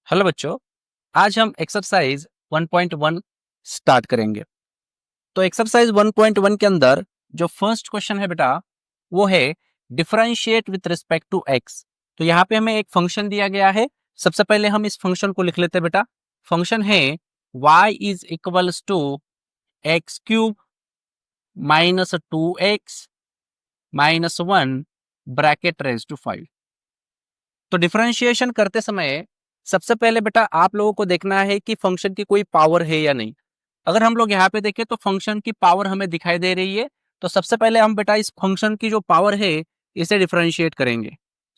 Hello बच्चों, आज हम एक्सरसाइज 1.1 स्टार्ट करेंगे। तो एक्सरसाइज 1.1 के अंदर जो फर्स्ट क्वेश्चन है बेटा, वो है differentiate with respect to x. तो यहाँ पे हमें एक फंक्शन दिया गया है। सबसे पहले हम इस फंक्शन को लिख लेते हैं बेटा। फंक्शन है y is equals to x cube minus 2x minus 1 bracket raise to 5। तो डिफरेंशिएशन करते समय सबसे पहले बेटा आप लोगों को देखना है कि फंक्शन की कोई पावर है या नहीं। अगर हम लोग यहाँ पे देखें तो फंक्शन की पावर हमें दिखाई दे रही है। तो सबसे पहले हम बेटा इस फंक्शन की जो पावर है इसे डिफरेंशिएट करेंगे।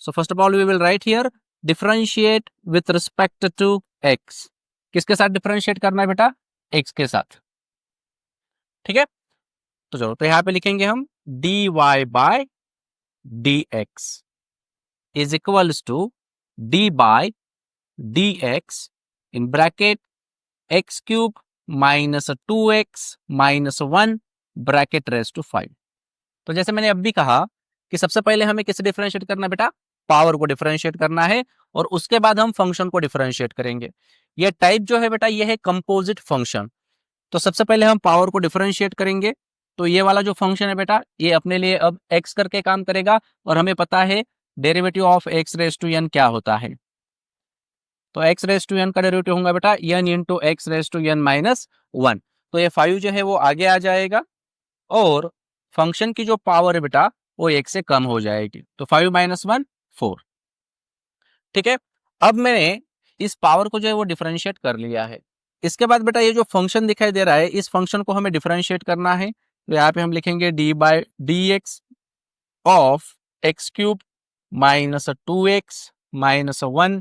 So first of all we will write here differentiate with respect to x. किसके साथ डिफरेंशिएट करना है बेटा? एक्स के साथ। ठीक है, तो चलो तो यहाँ पे लिखेंगे हम dy by dx is equals to d by dx in bracket x cube minus 2x minus 1 bracket raise to 5। तो जैसे मैंने अब भी कहा कि सबसे पहले हमें किसे डिफरेंशिएट करना है बेटा? पावर को डिफरेंशिएट करना है और उसके बाद हम फंक्शन को डिफरेंशिएट करेंगे। ये टाइप जो है बेटा ये है कंपोजिट फंक्शन। तो सबसे पहले हम पावर को डिफरेंशिएट करेंगे। तो ये वाला जो फंक्शन है बेटा ये अपने लिए अब x करके काम करेगा और हमें पता है derivative of x raise to n क्या होता है। तो x रेज टू n का डेरिवेटिव होगा बेटा n into x raise to n minus 1। तो ये 5 जो है वो आगे आ जाएगा और फंक्शन की जो पावर है बेटा वो 1 से कम हो जाएगी। तो 5 माइनस 1 4। ठीक है, अब मैंने इस पावर को जो है वो डिफरेंशिएट कर लिया है। इसके बाद बेटा ये जो फंक्शन दिखाई दे रहा है इस फंक्शन को हमें डिफरेंशिएट करना है। तो यहाँ पे हम लिखेंगे D by D x of x cube minus 2x minus 1।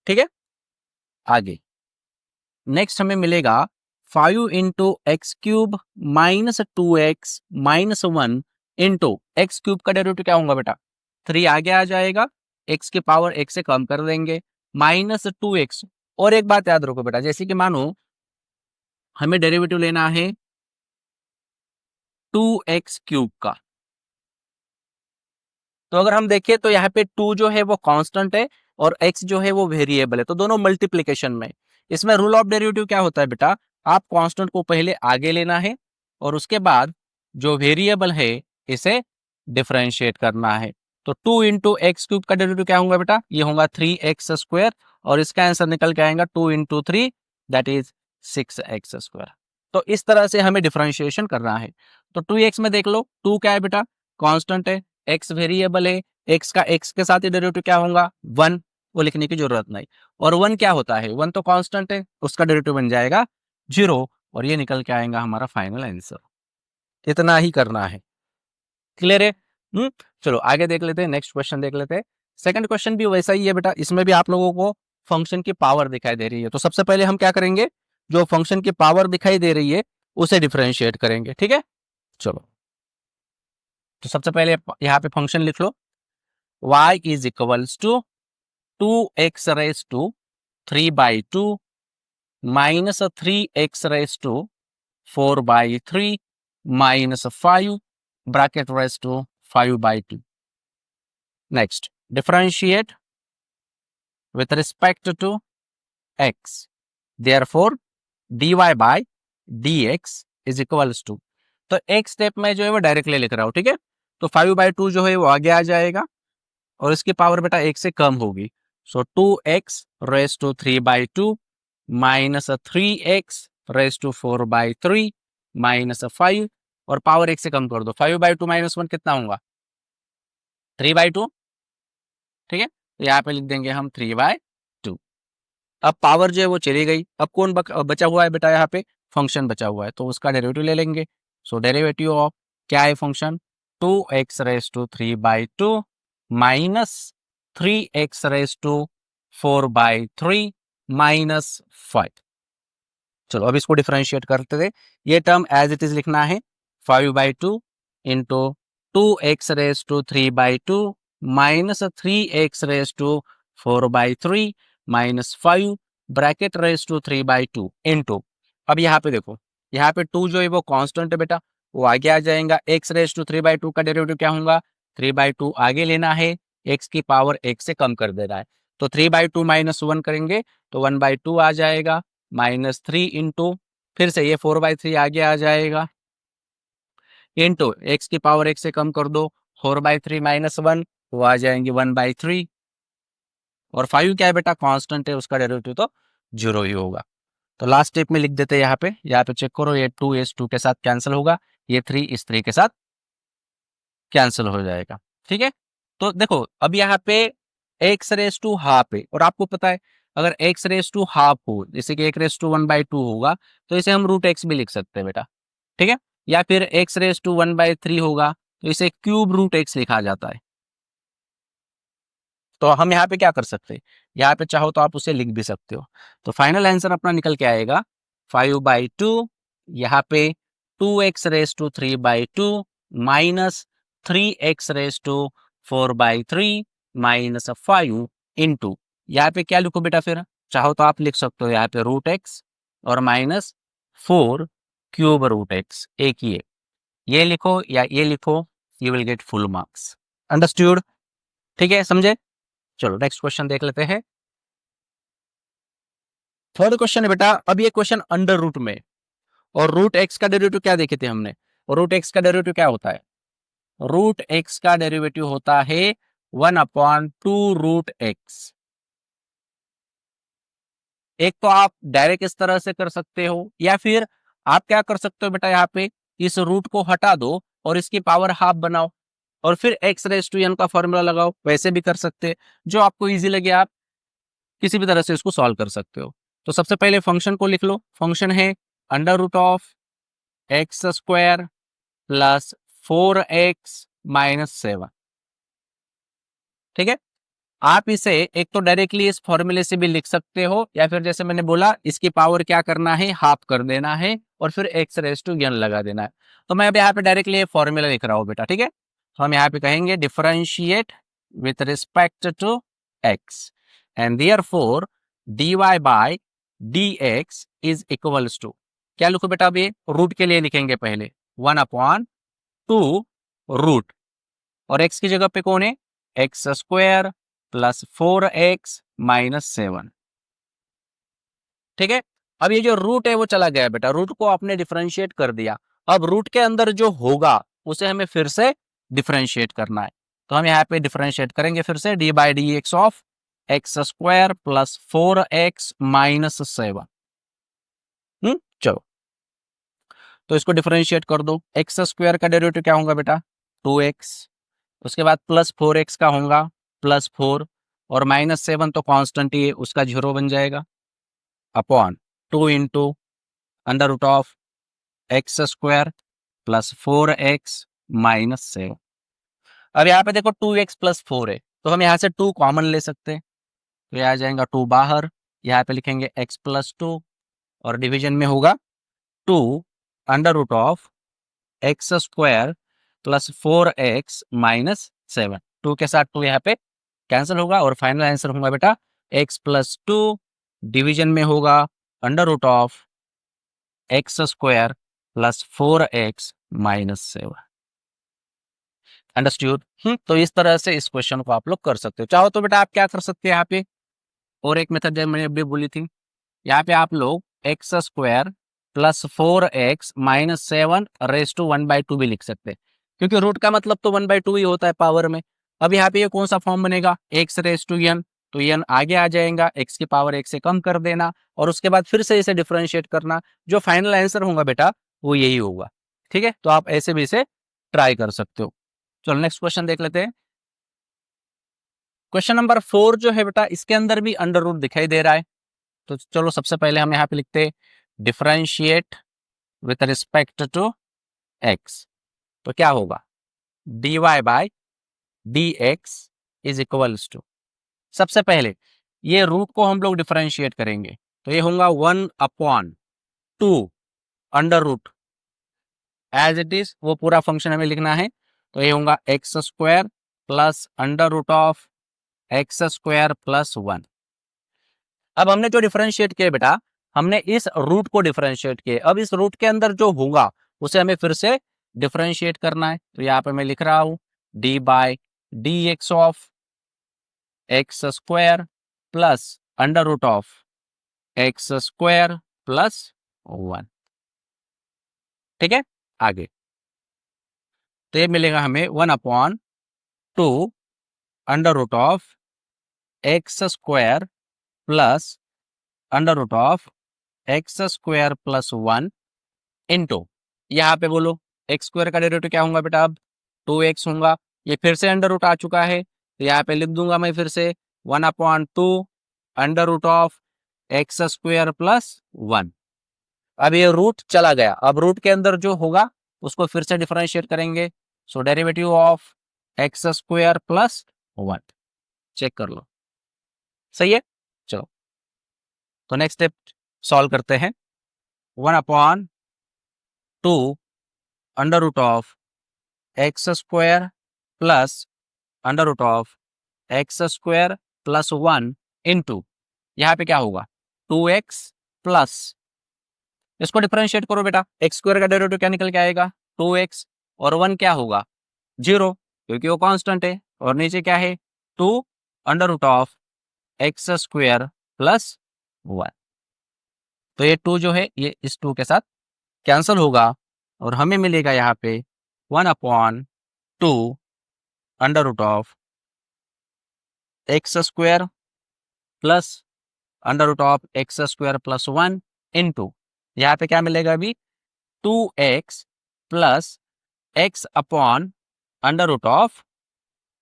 ठीक है, आगे नेक्स्ट हमें मिलेगा 5 into x cube minus 2x minus 1 into x cube का डेरिवेटिव क्या होगा बेटा? 3 आगे आ जाएगा, x की पावर x से कम कर देंगे माइनस 2x। और एक बात याद रखो बेटा, जैसे कि मानो हमें डेरिवेटिव लेना है 2x क्यूब का। तो अगर हम देखें तो यहाँ पे 2 जो है वो कांस्टेंट है और x जो है वो वेरिएबल है, तो दोनों मल्टीप्लिकेशन में। इसमें रूल ऑफ डेरिवेटिव क्या होता है बेटा? आप कांस्टेंट को पहले आगे लेना है और उसके बाद जो वेरिएबल है इसे डिफरेंशिएट करना है। तो 2 इंटू एक्स क्यूब का डेरिवेटिव क्या होगा बेटा? ये होगा 3x स्क्वायर और इसका आंसर निकल के आएगा 2 into 3 that is 6x square. तो इस तरह से हमें डिफरेंशिएशन करना है। तो 2x में देख लो 2 क्या है बेटा? कांस्टेंट है, x वेरिएबल है, x का x के साथ ही डेरिवेटिव क्या होगा? 1। वो लिखने की जरूरत नहीं। और 1 क्या होता है? 1 तो कांस्टेंट है, उसका डेरिवेटिव बन जाएगा 0 और ये निकल के आएगा हमारा फाइनल आंसर। इतना ही करना है। क्लियर है? चलो आगे देख लेते हैं, नेक्स्ट क्वेश्चन देख लेते हैं। सेकंड क्वेश्चन भी वैसा ही है बेटा, इसमें भी आप लोगों को फंक्शन की पावर दिखाई दे रही है। तो सबसे पहले हम क्या करेंगे, जो फंक्शन की पावर दिखाई दे रही है उसे डिफरेंशिएट करेंगे। ठीक है, चलो तो सबसे पहले यहाँ पे फंक्शन लिख लो y is equals to 2x raise to 3/2 minus 3x raise to 4/3 minus 5 bracket raise to 5/2। Next differentiate with respect to x, therefore dy by dx is equals to। तो एक स्टेप में जो है वो डायरेक्टली लिख रहा हूं। ठीक है, तो 5/2 जो है वो आगे आ जाएगा और इसकी पावर बेटा 1 से कम होगी। So 2x raise to 3/2 minus 3x raise to 4/3 minus 5 और पावर 1 से कम कर दो। 5/2 माइनस 1 कितना होगा? 3/2। ठीक है, तो यहाँ पे लिख देंगे हम 3/2। अब पावर जो है वो चली गई, अब कौन बचा हुआ है बेटा? यहाँ पे फंक्शन बचा हुआ है, तो उसका डेरिवेटिव ले लेंगे। सो डेरिवेटिव ऑफ क्या है function? 2x raise to 3/2 minus 3x raise to 4/3 minus 5। चलो अब इसको डिफरेंशिएट करते थे। ये टर्म एज इट इज लिखना है 5/2 into 2x raise to 3/2 minus 3x raise to 4/3 minus 5 bracket raise to 3/2 into. अब यहाँ पे देखो, यहाँ पे 2 जो है वो कांस्टेंट है बेटा, वो आगे आ जाएगा। x रेज टू 3/2 का डेरिवेटिव क्या होगा? 3/2 आगे लेना है, x की पावर 1 से कम कर देना है। तो 3/2 -1 करेंगे तो 1/2 आ जाएगा, -3 इंटू फिर से ये 4/3 आगे आ जाएगा, इंटू एक्स की पावर एक से कम कर दो, 4/3 -1 वो आ जाएंगे 1/3। और 5 क्या है बेटा, कांस्टेंट है, उसका डेरिवेटिव तो 0 ही होगा। तो लास्ट स्टेप में लिख देते हैं यहाँ पे चेक करो, ये 2 इस 2 के साथ कैंसिल होगा, ये 3 इस 3 के साथ कैंसिल हो जाएगा। ठीक है, तो देखो अब यहाँ पे एक्स रेस टू हाफ है, और आपको पता है अगर एक्स रेस टू हाफ हो, जैसे कि एक रेस टू 1/2 होगा, तो इसे हम रूट एक्स भी लिख सकते हैं बेटा। ठीक है, या फिर एक्स रेस टू 1/3 होगा, तो इसे क्यूब रूट एक्स लिखा जाता है। तो हम यहाँ पे क्या कर सकते हैं, यहाँ पे चाहो तो आप उसे लिख भी सकते हो। तो फाइनल आंसर अपना निकल के आएगा 5/2, यहाँ पे 2x⁻³ minus 3x⁻⁴ minus 5 into, यहाँ पे क्या लिखो बेटा, फिर चाहो तो आप लिख सकते हो यहाँ पे रूट एक्स और माइनस 4 क्यूब रूट एक्स, एक ही है, ये लिखो या ये लिखो, you will get full marks. Understood? ठीक है, समझे? चलो नेक्स्ट क्वेश्चन देख लेते हैं। थर्ड क्वेश्चन है बेटा, अब ये क्वेश्चन अंडर रूट में, और रूट एक्स का डेरिवेटिव क्या देखे थे हमने, और रूट एक्स का डेरिवेटिव क्या होता है, रूट एक्स का डेरिवेटिव होता है 1/2 रूट एक्स। एक तो आप डायरेक्ट इस तरह से कर सकते हो, या फिर आप क्या कर सकते हो बेटा, यहाँ पे इस रूट को हटा दो और इसकी पावर हाफ बनाओ, और फिर x⁻n का फॉर्मूला लगाओ, वैसे भी कर सकते हैं, जो आपको इजी लगे आप किसी भी तरह से इसको सॉल्व कर सकते हो। तो सबसे पहले फंक्शन को लिख लो, फंक्शन है √(x² + 4x-7)। ठीक है, आप इसे एक तो डायरेक्टली इस फॉर्मूले से भी लिख सकते हो, या फिर जैसे मैंने बोला इसकी पावर क्या करना है, हाफ कर देना है, और फिर x⁻n लगा देना है। तो मैं अब यहाँ पे डायरेक्टली ये फॉर्मूला लिख रहा हूँ बेटा। ठीक है, तो हम यहाँ पे कहेंगे differentiate with respect to x, and therefore dy/dx is equals to, क्या लिखो बेटा, अब ये रूट के लिए लिखेंगे पहले 1/2 रूट, और x की जगह पे कौन है, x² + 4x-7। ठीक है, अब ये जो रूट है वो चला गया बेटा, रूट को आपने डिफरेंशिएट कर दिया, अब रूट के अंदर जो होगा उसे हमें फिर से डिफरेंशिएट करना है। तो हम यहाँ पे डिफरेंशिएट करेंगे फिर से d/dx ऑफ x² + 4x-7। चलो, तो इसको डिफरेंशिएट कर दो, x² का डेरिवेटिव क्या होगा बेटा, 2x, उसके बाद प्लस 4x का होगा +4, और -7 तो कांस्टेंट ही है, उसका 0 बन जाएगा, अपॉन 2 इंटू √(x² + 4x-7)। अब यहाँ पे देखो 2x + 4 है, तो हम यहाँ से 2 कॉमन ले सकते हैं, तो ये आ जाएगा 2 बाहर, यहाँ पे लिखेंगे x + 2, और डिवीजन में होगा 2 √(x² + 4x-7)। 2 के साथ 2 यहाँ पे कैंसिल होगा, और फाइनल आंसर होगा बेटा x + 2, डिवीजन में होगा √(x² + 4x-7)। अंडरस्टूड? तो इस तरह से इस क्वेश्चन को आप लोग कर सकते हो। चाहो तो बेटा आप क्या कर सकते हैं, यहाँ पे और एक मेथड मैंने अभी बोली थी, यहाँ पे आप लोग x² + 4x-7 ⁻² भी लिख सकते हैं, क्योंकि रूट का मतलब तो 1/2 ही होता है पावर में। अब यहाँ पे ये कौन सा फॉर्म बनेगा, x⁻n, तो n आगे आ जाएगा, x की पावर 1 से कम कर देना, और उसके बाद फिर से इसे डिफरेंशिएट करना, जो फाइनल आंसर होगा बेटा वो यही होगा। ठीक है, तो आप ऐसे भी इसे ट्राई कर सकते हो। चलो नेक्स्ट क्वेश्चन देख लेते हैं। क्वेश्चन नंबर 4 जो है बेटा, इसके अंदर भी अंडर रूट दिखाई दे रहा है, तो चलो सबसे पहले हम यहाँ पे लिखते हैं differentiate with respect to x, तो क्या होगा, dy/dx इज इक्वल्स टू, सबसे पहले ये रूट को हम लोग डिफरेंशिएट करेंगे, तो ये होगा 1/2 under root, as it is वो पूरा फंक्शन हमें लिखना है, तो ये होगा x² + √(x² + 1। अब हमने जो डिफरेंशिएट किया बेटा, हमने इस रूट को डिफरेंशिएट किया, अब इस रूट के अंदर जो होगा उसे हमें फिर से डिफरेंशिएट करना है, तो यहाँ पे मैं लिख रहा हूँ d/dx of x² plus under root of x square plus 1। ठीक है, आगे तो ये मिलेगा हमें 1/2 under root of x square plus under root of x square plus 1 into, यहाँ पे बोलो एक्स स्क्वायर का डेरिवेटिव क्या होगा बेटा, अब 2x होगा। ये फिर से अंडर रूट आ चुका है, तो यहाँ पे लिख दूंगा मैं फिर से 1/2 under root of x square plus 1। अब ये रूट चला गया, अब रूट के अंदर जो होगा उसको फिर से डिफरेंशिएट करेंगे। So derivative of x square plus 1, check कर लो, सही है। चलो तो नेक्स्ट स्टेप सॉल्व करते हैं। 1/2 under root of x square plus under root of x square plus 1 into, यहाँ पे क्या होगा 2x प्लस, इसको डिफरेंशिएट करो बेटा, एक्स स्क्वायर का डेरिवेटिव क्या निकल के आएगा 2x, और 1 क्या होगा 0 क्योंकि वो कांस्टेंट है, और नीचे क्या है 2 under root of x square plus 1। तो ये 2 जो है ये इस 2 के साथ कैंसिल होगा, और हमें मिलेगा यहाँ पे 1/2 under root of x square plus under root of x square plus 1 into, यहाँ पे क्या मिलेगा अभी 2x plus x upon under root of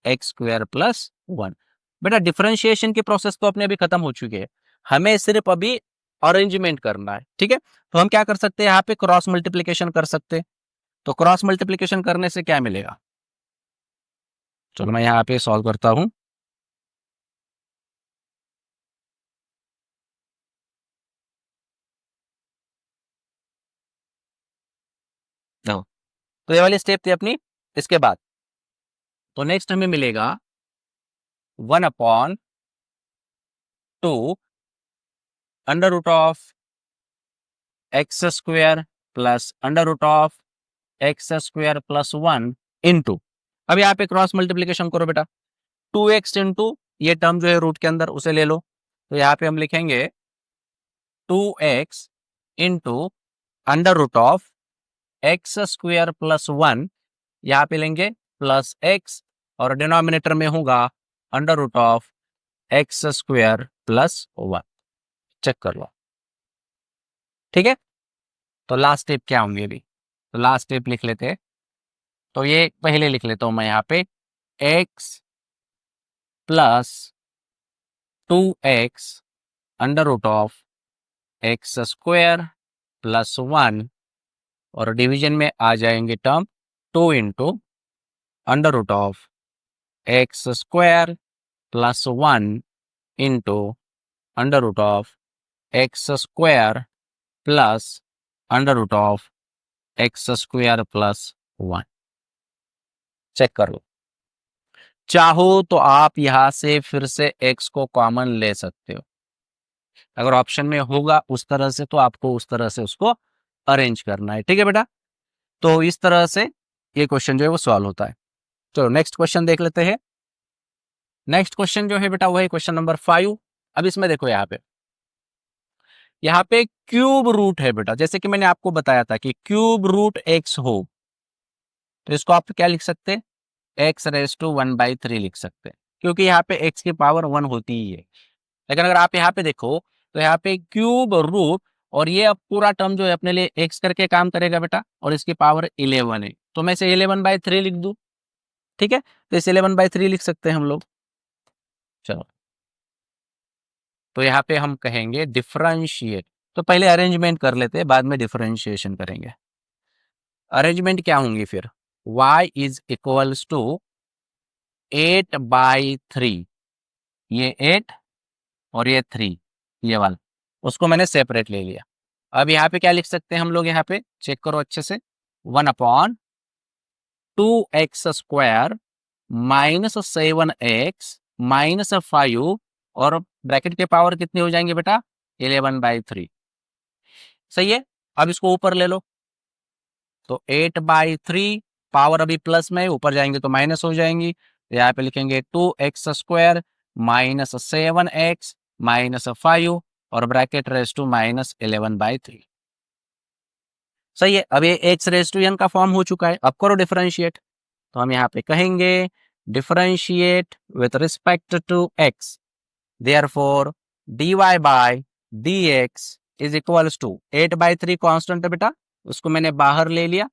x square plus 1। बेटा डिफरेंशिएशन की प्रोसेस तो अपने अभी खत्म हो चुकी है, हमें सिर्फ अभी अरेंजमेंट करना है। ठीक है, तो हम क्या कर सकते हैं, यहाँ पे क्रॉस मल्टीप्लीकेशन कर सकते हैं। तो क्रॉस मल्टीप्लीकेशन करने से क्या मिलेगा, चलो मैं यहाँ पे सॉल्व करता हूँ। तो ये वाली स्टेप थी अपनी, इसके बाद तो नेक्स्ट हमें मिलेगा 1/2 under root of x square plus under root of x square plus 1 into, अब यहाँ पे क्रॉस मल्टीप्लीकेशन करो बेटा, 2x इंटू ये टर्म जो है रूट के अंदर उसे ले लो, तो यहाँ पे हम लिखेंगे 2x into under root of x square plus 1, यहाँ पे लेंगे प्लस x, और डिनोमिनेटर में होगा under root of x square plus 1, check कर लो। ठीक है, तो लास्ट स्टेप क्या होंगे अभी, तो लास्ट स्टेप लिख लेते हैं। तो ये पहले लिख लेता हूं मैं यहाँ पे x plus 2x under root of x square plus 1, और डिवीजन में आ जाएंगे term 2 into under root of x square plus 1 into under root of x square plus under root of x square plus 1, check कर लो। चाहो तो आप यहां से फिर से x को कॉमन ले सकते हो, अगर ऑप्शन में होगा उस तरह से तो आपको उस तरह से उसको अरेंज करना है। ठीक है बेटा, तो इस तरह से ये क्वेश्चन जो है वो सॉल्व होता है। चलो नेक्स्ट क्वेश्चन देख लेते हैं। नेक्स्ट क्वेश्चन जो है बेटा वो है क्वेश्चन नंबर 5। अब इसमें देखो यहाँ पे क्यूब रूट है बेटा, जैसे कि मैंने आपको बताया था कि क्यूब रूट x हो तो इसको आप क्या लिख सकते हैं, x⁻⁴ लिख सकते हैं, क्योंकि यहाँ पे x की पावर 1 होती ही है। लेकिन अगर आप यहाँ पे देखो तो यहाँ पे क्यूब रूट, और ये अब पूरा टर्म जो है अपने लिए x करके काम करेगा बेटा, और इसकी पावर 11 है, तो मैं इसे 11/3 लिख दूं। ठीक है, तो इसे 11/3 लिख सकते हैं हम लोग। चलो तो यहाँ पे हम कहेंगे डिफरेंशिएट, तो पहले अरेंजमेंट कर लेते हैं, बाद में डिफरेंशिएशन करेंगे। अरेंजमेंट क्या होंगी फिर, y इज इक्वल्स टू 8/3, ये 8 और ये 3, ये वाला उसको मैंने सेपरेट ले लिया। अब यहाँ पे क्या लिख सकते हैं हम लोग, यहाँ पे चेक करो अच्छे से, 1/2x² -7x -5, और ब्रैकेट के पावर कितनी हो जाएंगे बेटा 11/3, सही है। अब इसको ऊपर ले लो, तो 8/3 पावर अभी प्लस में, ऊपर जाएंगे तो माइनस हो जाएंगी, तो यहाँ पे लिखेंगे 2x² -7x -5 और ब्रैकेट रेज टू -11/3। सही है। अब ये x रेज टू n का फॉर्म हो चुका है। अब करो डिफरेंशिएट। तो हम यहाँ पे कहेंगे differentiate with respect to x, therefore dy by dx is equals to 8/3 constant है बेटा, उसको मैंने बाहर ले लिया।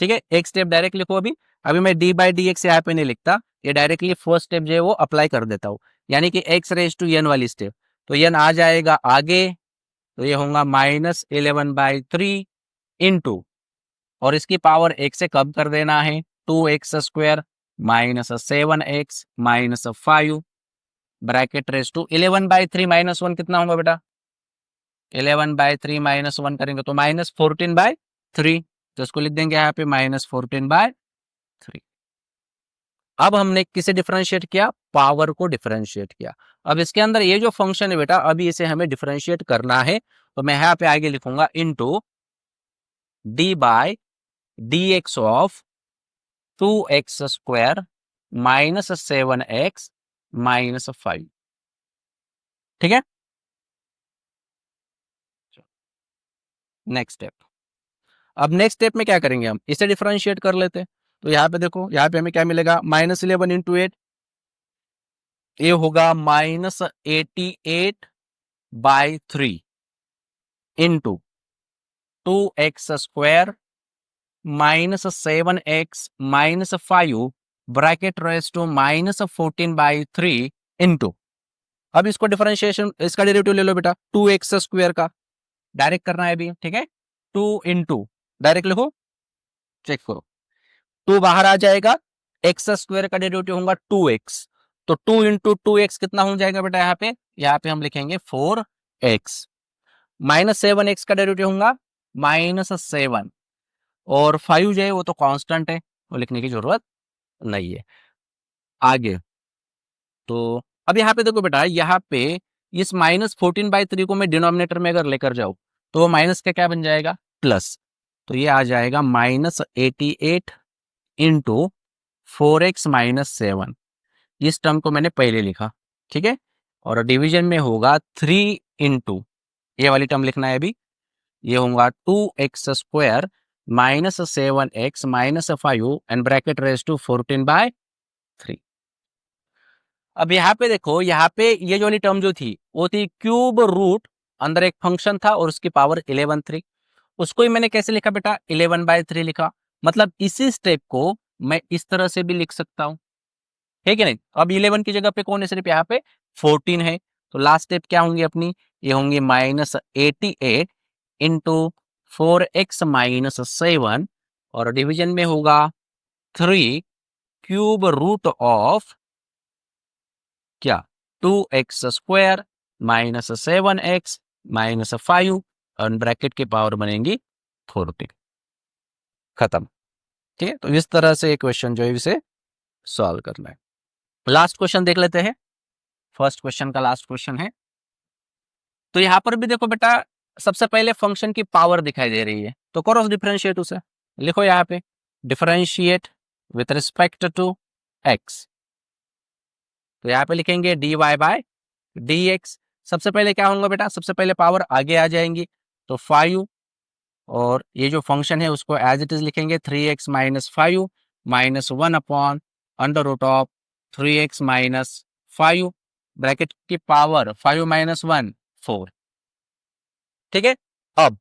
ठीक है, एक स्टेप डायरेक्ट लिखो। अभी अभी मैं डी बाई डी एक्स यहाँ पे नहीं लिखता, ये डायरेक्टली फर्स्ट स्टेप जो है वो अप्लाई कर देता हूँ, यानी कि एक्स रेज टू एन वाली स्टेप। तो एन आ जाएगा आगे, तो ये होगा -11/3 इंटू, और इसकी पावर एक से कम कर देना है, 2x² -7x -5 bracket raise to 11/3 -1 कितना होगा बेटा? 11/3 -1 करेंगे तो -14/3, तो इसको लिख देंगे यहाँ पे -14/3। अब हमने किसे डिफरेंशिएट किया? पावर को डिफरेंशिएट किया। अब इसके अंदर ये जो फंक्शन है बेटा, अभी इसे हमें डिफरेंशिएट करना है, तो मैं यहाँ पे आगे लिखूंगा into d by d x of 2x² -7x -5। ठीक है, नेक्स्ट स्टेप। अब नेक्स्ट स्टेप में क्या करेंगे? हम इसे डिफरेंशिएट कर लेते हैं। तो यहाँ पे देखो, यहाँ पे हमें क्या मिलेगा? -11 इंटू 8, ये होगा -88/3 into 2x² -7x -5 bracket raise to -14/3 into, अब इसको डिफरेंशिएशन, इसका डेरिवेटिव ले लो बेटा, 2x² का डायरेक्ट करना है अभी। ठीक है, 2 इंटू, डायरेक्ट लिखो, चेक करो, 2 बाहर आ जाएगा, x² का डेरिवेटिव होगा 2x, तो 2 इंटू 2x कितना हो जाएगा बेटा? यहाँ पे हम लिखेंगे 4x, -7x का डेरिवेटिव होगा -7, और 5 जो है वो तो कांस्टेंट है, वो लिखने की जरूरत नहीं है। आगे तो अब यहाँ पे देखो बेटा, यहाँ पे इस -14/3 को मैं डिनोमिनेटर में अगर लेकर जाऊं, तो वो माइनस का क्या बन जाएगा? प्लस। तो ये आ जाएगा -88 इंटू 4x -7, इस टर्म को मैंने पहले लिखा। ठीक है, और डिवीजन में होगा 3 इंटू, ये वाली टर्म लिखना है अभी, ये होगा 2x² -7x -5 and bracket raise to 14/3। अब यहाँ पे देखो, यहाँ पे ये जो वाली टर्म जो थी वो थी क्यूब रूट, अंदर एक फंक्शन था और उसकी पावर 11/3, उसको ही मैंने कैसे लिखा बेटा? 11/3 लिखा। मतलब इसी स्टेप को मैं इस तरह से भी लिख सकता हूँ, है कि नहीं? अब 11 की जगह पे कौन है? सिर्फ यहाँ पे 14 है। तो लास्ट स्टेप क्या होंगी अपनी? ये होंगी -88 इंटू 4x -7, और डिवीजन में होगा 3 क्यूब रूट ऑफ क्या? 2x² -7x -5, और ब्रैकेट की पावर बनेगी 14। खत्म। ठीक है, तो इस तरह से क्वेश्चन जो है इसे सॉल्व करना है। लास्ट क्वेश्चन देख लेते हैं, फर्स्ट क्वेश्चन का लास्ट क्वेश्चन है। तो यहाँ पर भी देखो बेटा, सबसे पहले फंक्शन की पावर दिखाई दे रही है, तो करो डिफरेंशिएट उसे। लिखो यहाँ पे differentiate with respect to x, तो यहाँ पे लिखेंगे dy बाय dx। सबसे पहले क्या होगा बेटा? सबसे पहले पावर आगे आ जाएंगी, तो 5, और ये जो फंक्शन है उसको एज इट इज लिखेंगे 3x -5 -1 upon under root of 3x -5 bracket की पावर 5 -1 4। ठीक है, अब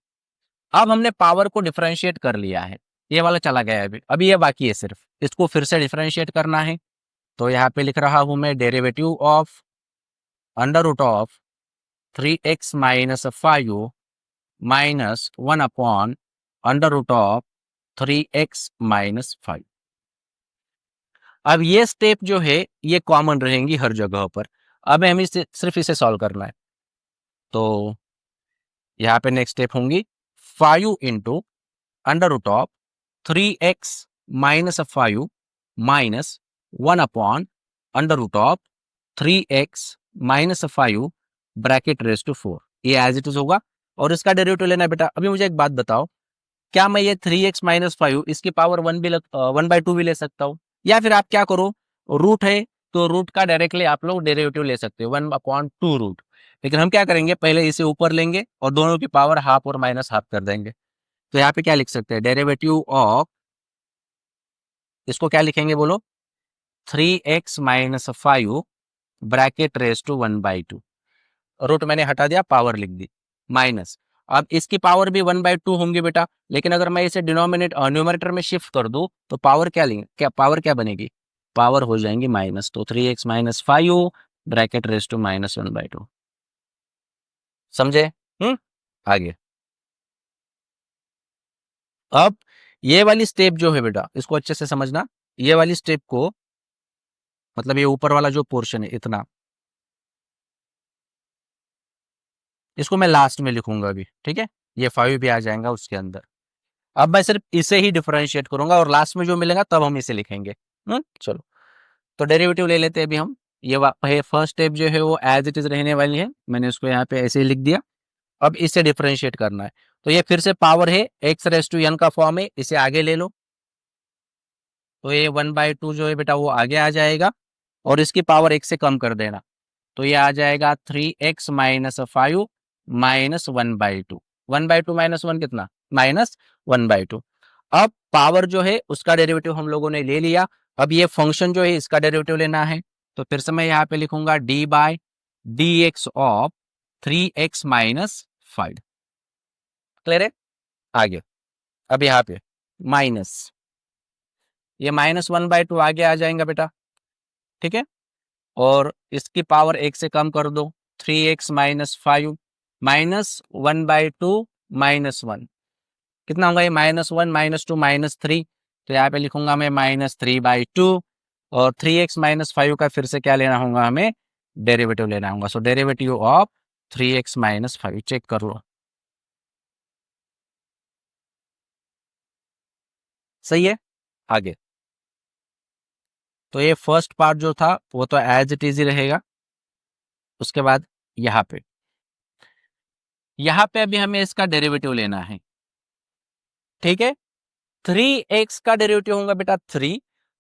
हमने पावर को डिफरेंशिएट कर लिया है, ये वाला चला गया है, अभी ये बाकी है, सिर्फ इसको फिर से डिफरेंशिएट करना है। तो यहाँ पे लिख रहा हूं मैं derivative of under root of 3x -5 -1 upon under root of 3x -5। अब ये स्टेप जो है ये कॉमन रहेंगी हर जगह पर। अब हमें सिर्फ इसे सॉल्व करना है। तो यहाँ पे नेक्स्ट स्टेप होंगी 5 into under root of 3x -5 -1 upon under root of 3x -5 bracket raise to 4, ये एज इट इज होगा, और इसका डेरिवेटिव लेना है बेटा। अभी मुझे एक बात बताओ, क्या मैं ये 3x -5 इसकी पावर 1/2 भी ले सकता हूँ? या फिर आप क्या करो, रूट है तो रूट का डायरेक्टली आप लोग डेरिवेटिव ले सकते हो 1/2 रूट। लेकिन हम क्या करेंगे, पहले इसे ऊपर लेंगे और दोनों की पावर हाफ और माइनस हाफ कर देंगे। तो यहाँ पे क्या लिख सकते हैं, डेरिवेटिव ऑफ, इसको क्या लिखेंगे बोलो, 3x-5 bracket raise to 1/2। Root मैंने हटा दिया, पावर लिख दी माइनस। अब इसकी पावर भी 1/2 होंगी बेटा, लेकिन अगर मैं इसे न्यूमरेटर में शिफ्ट कर दूं तो पावर क्या लेंगे, क्या पावर क्या बनेगी, पावर हो जाएंगी माइनस। तो 3x-5 ब्रैकेट रेज टू -1/2। समझे? आगे। अब ये वाली स्टेप जो है बेटा, इसको अच्छे से समझना। ये वाली स्टेप को, मतलब ये ऊपर वाला जो पोर्शन है इतना, इसको मैं लास्ट में लिखूंगा अभी, ठीक है। ये 5 भी आ जाएगा उसके अंदर। अब मैं सिर्फ इसे ही डिफरेंशिएट करूंगा और लास्ट में जो मिलेगा तब हम इसे लिखेंगे। चलो, तो डेरिवेटिव ले लेते हैं अभी हम। ये फर्स्ट स्टेप जो है वो एज इट इज रहने वाली है, मैंने उसको यहाँ पे ऐसे ही लिख दिया। अब इसे डिफरेंशिएट करना है, तो ये फिर से पावर है, x⁻n का फॉर्म है, इसे आगे ले लो। तो ये 1/2 जो है बेटा वो आगे आ जाएगा और इसकी पावर 1 से कम कर देना। तो ये आ जाएगा 3x-5 -1/2। 1/2 -1 कितना, -1/2। अब पावर जो है उसका डेरिवेटिव हम लोगों ने ले लिया। अब ये फंक्शन जो है इसका डेरिवेटिव लेना है, तो फिर से मैं यहाँ पे लिखूंगा d/dx ऑफ 3x-5। क्लियर है? आगे। अब यहाँ पे माइनस, ये -1/2 आगे आ जाएगा बेटा, ठीक है। और इसकी पावर 1 से कम कर दो, 3x-5 -1/2 -1 कितना होगा, ये -1 -2 -3। तो यहाँ पे लिखूंगा मैं -3/2 और 3x-5 का फिर से क्या लेना होगा, हमें डेरिवेटिव लेना होगा। सो डेरिवेटिव ऑफ 3x-5 चेक कर लो, सही है। आगे। तो ये फर्स्ट पार्ट जो था वो तो एज इट इज ही रहेगा। उसके बाद यहाँ पे अभी हमें इसका डेरिवेटिव लेना है, ठीक है। 3x का डेरिवेटिव होगा बेटा 3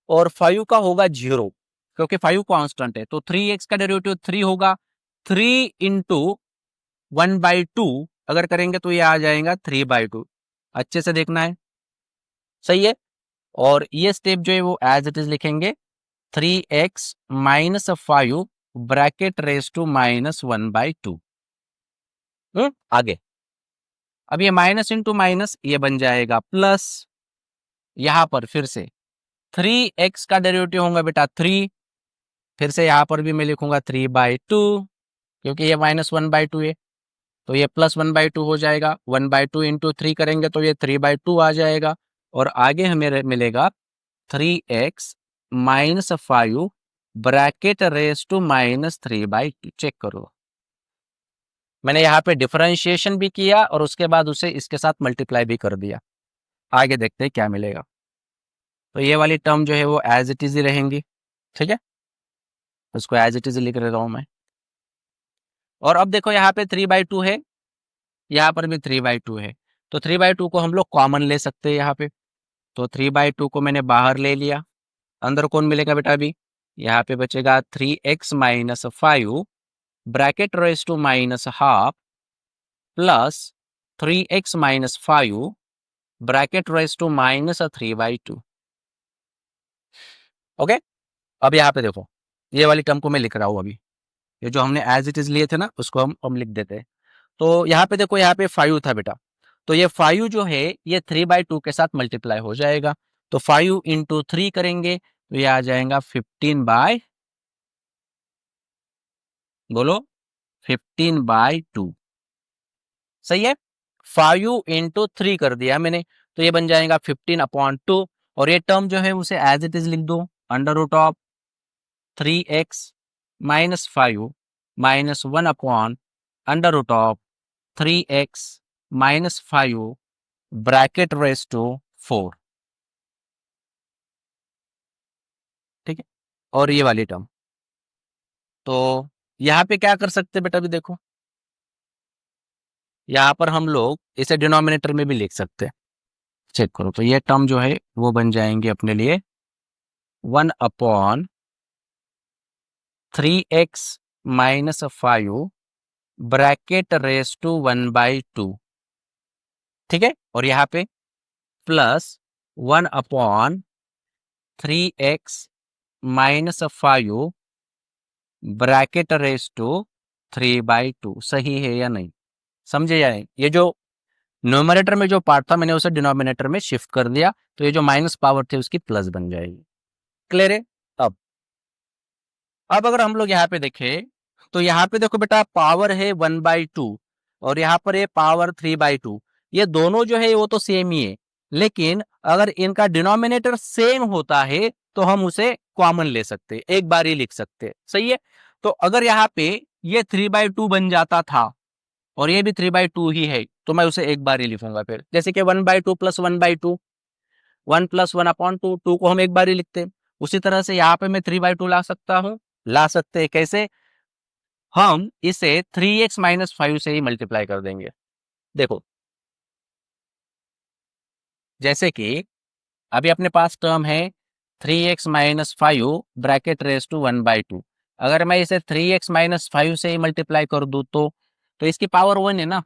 और 5 का होगा 0, क्योंकि 5 कांस्टेंट है। तो 3x का डेरिवेटिव 3 होगा, 3 इंटू 1/2 अगर करेंगे तो ये आ जाएगा 3/2। अच्छे से देखना है, सही है। और ये स्टेप जो है वो एज इट इज लिखेंगे, 3x-5 ब्रैकेट रेज टू -1/2। आगे। अब ये माइनस इंटू माइनस ये बन जाएगा प्लस। यहां पर फिर से 3x का डेरिवेटिव होगा बेटा 3, फिर से यहाँ पर भी मैं लिखूंगा 3/2, क्योंकि ये -1/2 है। तो ये +1/2 हो जाएगा, 1/2 इंटू 3 करेंगे तो ये 3/2 आ जाएगा। और आगे हमें मिलेगा 3x-5 bracket raise to -3/2। Check करो, मैंने यहाँ पे डिफरेंशिएशन भी किया और उसके बाद उसे इसके साथ मल्टीप्लाई भी कर दिया। आगे देखते हैं क्या मिलेगा। तो ये वाली टर्म जो है वो एज इट इज ही रहेंगी, ठीक है। उसको एज इट इज लिख रहा हूं मैं। और अब देखो यहाँ पे 3/2 है, यहाँ पर भी 3/2 है। तो 3/2 को हम लोग कॉमन ले सकते हैं यहाँ पे। तो 3/2 को मैंने बाहर ले लिया, अंदर कौन मिलेगा बेटा, अभी यहाँ पे बचेगा 3x-5 bracket raise to -1/2 plus 3x-5 bracket raise to -3/2। Okay. अब यहाँ पे देखो, ये वाली टर्म को मैं लिख रहा हूँ अभी, ये जो हमने एज इट इज लिए थे ना उसको हम लिख देते हैं। तो यहाँ पे देखो, यहाँ पे 5 था बेटा, तो ये 5 जो है ये 3/2 के साथ मल्टीप्लाई हो जाएगा। तो 5 इंटू 3 करेंगे तो ये आ जाएगा 15 बोलो 15/2, सही है। 5 इंटू 3 कर दिया मैंने, तो ये बन जाएगा 15/2। और ये टर्म जो है उसे एज इट इज लिख दो, √of 3x-5 -1 √of 3x-5 bracket raise to 4, ठीक है। और ये वाली टर्म, तो यहाँ पे क्या कर सकते हैं बेटा, अभी देखो यहाँ पर हम लोग इसे डिनोमिनेटर में भी लिख सकते हैं। चेक करो, तो ये टर्म जो है वो बन जाएंगे अपने लिए 1 3x minus 5 bracket raise to 1/2, ठीक है, और यहाँ पे plus 1/3x minus 5 bracket raise to 3/2। सही है या नहीं, समझे या नहीं? ये जो न्यूमरेटर में जो पार्ट था मैंने उसे डिनोमिनेटर में शिफ्ट कर दिया, तो ये जो माइनस पावर थी उसकी प्लस बन जाएगी। क्लियर है? अब अगर हम लोग यहाँ पे देखें तो यहाँ पे देखो बेटा पावर है 1/2 और यहाँ पर ये पावर 3/2। ये दोनों जो है वो तो सेम ही है, लेकिन अगर इनका डिनोमिनेटर सेम होता है तो हम उसे कॉमन ले सकते हैं, एक बार ही लिख सकते हैं। सही है? तो अगर यहाँ पे ये 3/2 बन जाता था और ये भी 3/2 ही है तो मैं उसे एक बार ही लिखूंगा। फिर जैसे कि 1/2 प्लस 1/2, 1 प्लस 1/2, 2 को हम एक बार ही लिखते हैं। उसी तरह से यहाँ पे मैं 3/2 ला सकता हूँ, ला सकते हैं। कैसे? हम इसे 3x माइनस 5 से ही मल्टीप्लाई कर देंगे। देखो, जैसे कि अभी अपने पास टर्म है 3x minus 5 bracket raise to 1/2। अगर मैं इसे 3x माइनस 5 से ही मल्टीप्लाई कर दूं तो इसकी पावर 1 है ना,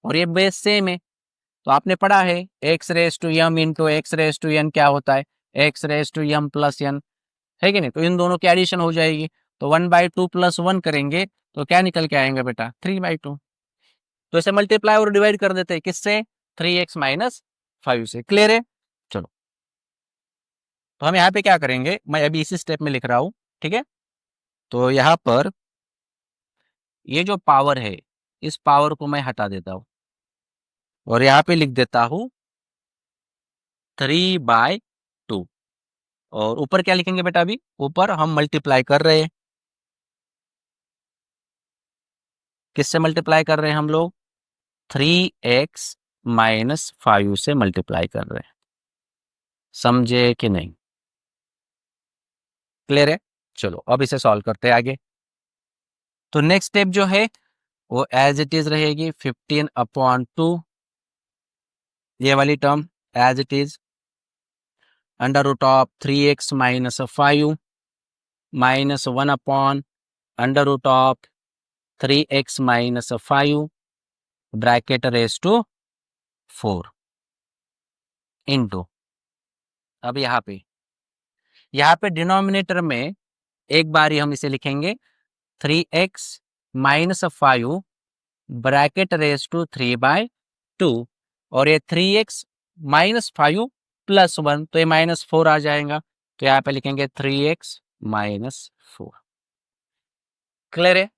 और ये बेस सेम है। तो आपने पढ़ा है x raise to m into x raise to n क्या होता है, x raise to m plus n, है कि नहीं? तो इन दोनों की एडिशन हो जाएगी, तो 1/2 प्लस 1 करेंगे तो क्या निकल के आएंगे बेटा, 3/2। तो इसे मल्टीप्लाई और डिवाइड कर देते हैं किससे, 3x माइनस 5 से। क्लियर है? चलो, तो हम यहाँ पे क्या करेंगे, मैं अभी इसी स्टेप में लिख रहा हूँ, ठीक है। तो यहाँ पर ये जो पावर है इस पावर को मैं हटा देता हूँ और यहाँ पे लिख देता हूँ 3/2। और ऊपर क्या लिखेंगे बेटा, अभी ऊपर हम मल्टीप्लाई कर रहे हैं, किससे मल्टीप्लाई कर रहे हैं हम लोग, 3x माइनस 5 से मल्टीप्लाई कर रहे हैं। समझे कि नहीं? क्लियर है? चलो अब इसे सॉल्व करते हैं आगे। तो नेक्स्ट स्टेप जो है वो एज इट इज रहेगी 15/2, ये वाली term as it is, under root of 3x minus 5 minus 1/√3x minus 5 bracket raise to 4 into, अब यहाँ पे डिनोमिनेटर में एक बार ही हम इसे लिखेंगे 3x minus 5 bracket raise to 3/2, और ये 3x माइनस 5 प्लस 1 तो ये -4 आ जाएगा, तो यहाँ पे लिखेंगे 3x माइनस 4। क्लियर है?